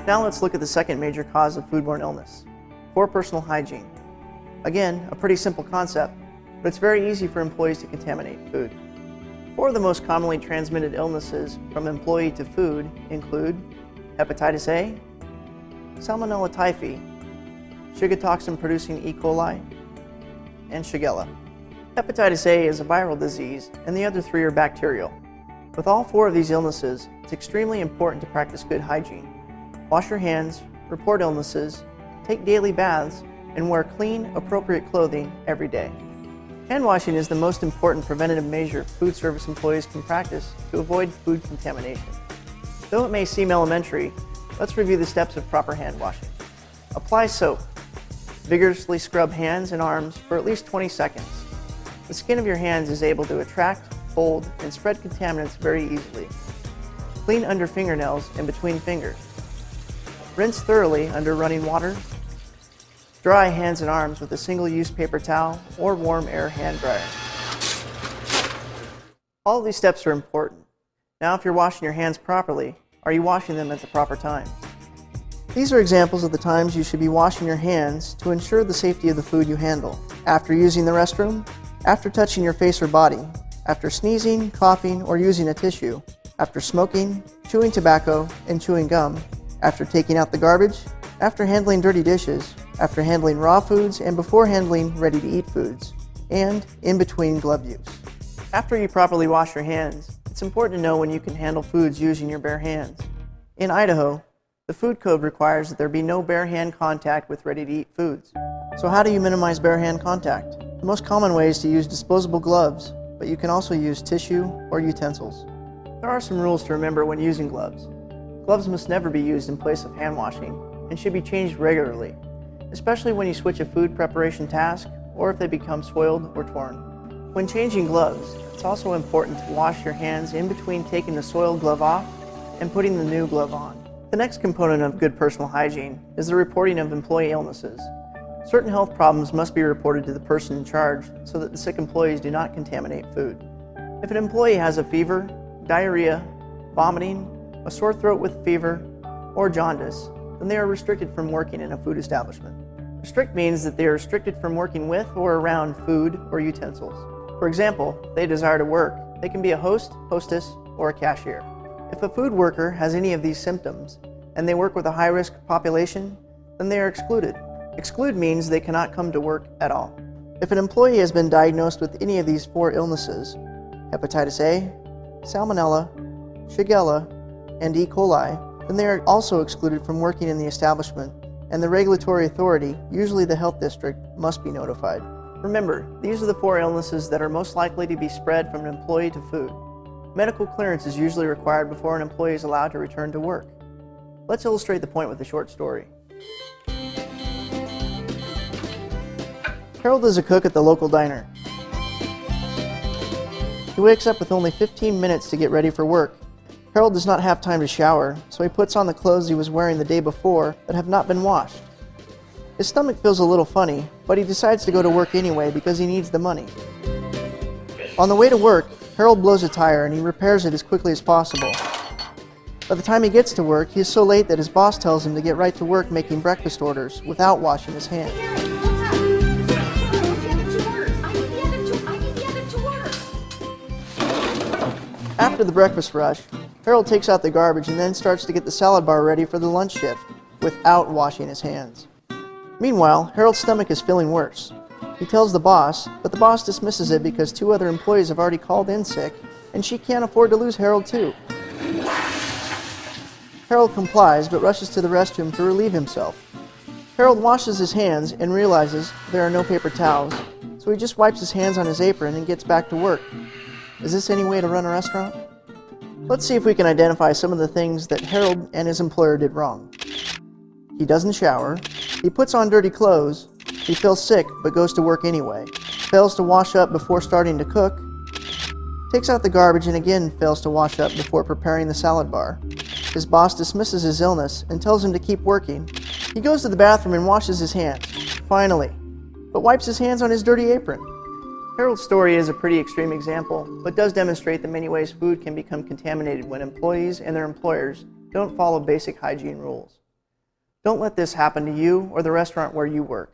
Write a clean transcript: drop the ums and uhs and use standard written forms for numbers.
Now let's look at the second major cause of foodborne illness, poor personal hygiene. Again, a pretty simple concept, but it's very easy for employees to contaminate food. Four of the most commonly transmitted illnesses from employee to food include hepatitis A, Salmonella typhi, Shiga toxin-producing E. coli, and Shigella. Hepatitis A is a viral disease, and the other three are bacterial. With all four of these illnesses, it's extremely important to practice good hygiene. Wash your hands, report illnesses, take daily baths, and wear clean, appropriate clothing every day. Hand washing is the most important preventative measure food service employees can practice to avoid food contamination. Though it may seem elementary, let's review the steps of proper hand washing. Apply soap. Vigorously scrub hands and arms for at least 20 seconds. The skin of your hands is able to attract, hold, and spread contaminants very easily. Clean under fingernails and between fingers. Rinse thoroughly under running water. Dry hands and arms with a single-use paper towel or warm air hand dryer. All of these steps are important. Now, if you're washing your hands properly, are you washing them at the proper time? These are examples of the times you should be washing your hands to ensure the safety of the food you handle. After using the restroom, after touching your face or body, after sneezing, coughing, or using a tissue, after smoking, chewing tobacco, and chewing gum, after taking out the garbage, after handling dirty dishes, after handling raw foods, and before handling ready-to-eat foods, and in between glove use. After you properly wash your hands, it's important to know when you can handle foods using your bare hands. In Idaho, the food code requires that there be no bare hand contact with ready-to-eat foods. So how do you minimize bare hand contact? The most common way is to use disposable gloves, but you can also use tissue or utensils. There are some rules to remember when using gloves. Gloves must never be used in place of hand washing and should be changed regularly, especially when you switch a food preparation task or if they become soiled or torn. When changing gloves, it's also important to wash your hands in between taking the soiled glove off and putting the new glove on. The next component of good personal hygiene is the reporting of employee illnesses. Certain health problems must be reported to the person in charge so that the sick employees do not contaminate food. If an employee has a fever, diarrhea, vomiting, a sore throat with fever, or jaundice, then they are restricted from working in a food establishment. Restrict means that they are restricted from working with or around food or utensils. For example, if they desire to work, they can be a host, hostess, or a cashier. If a food worker has any of these symptoms and they work with a high-risk population, then they are excluded. Exclude means they cannot come to work at all. If an employee has been diagnosed with any of these four illnesses, hepatitis A, Salmonella, Shigella, and E. coli, then they are also excluded from working in the establishment, and the regulatory authority, usually the health district, must be notified. Remember, these are the four illnesses that are most likely to be spread from an employee to food. Medical clearance is usually required before an employee is allowed to return to work. Let's illustrate the point with a short story. Harold is a cook at the local diner. He wakes up with only 15 minutes to get ready for work. Harold does not have time to shower, so he puts on the clothes he was wearing the day before that have not been washed. His stomach feels a little funny, but he decides to go to work anyway because he needs the money. On the way to work, Harold blows a tire and he repairs it as quickly as possible. By the time he gets to work, he is so late that his boss tells him to get right to work making breakfast orders without washing his hands. After the breakfast rush, Harold takes out the garbage and then starts to get the salad bar ready for the lunch shift without washing his hands. Meanwhile, Harold's stomach is feeling worse. He tells the boss, but the boss dismisses it because two other employees have already called in sick, and she can't afford to lose Harold too. Harold complies, but rushes to the restroom to relieve himself. Harold washes his hands and realizes there are no paper towels, so he just wipes his hands on his apron and gets back to work. Is this any way to run a restaurant? Let's see if we can identify some of the things that Harold and his employer did wrong. He doesn't shower, he puts on dirty clothes, he feels sick but goes to work anyway, fails to wash up before starting to cook, takes out the garbage and again fails to wash up before preparing the salad bar. His boss dismisses his illness and tells him to keep working. He goes to the bathroom and washes his hands, finally, but wipes his hands on his dirty apron. Harold's story is a pretty extreme example, but does demonstrate the many ways food can become contaminated when employees and their employers don't follow basic hygiene rules. Don't let this happen to you or the restaurant where you work.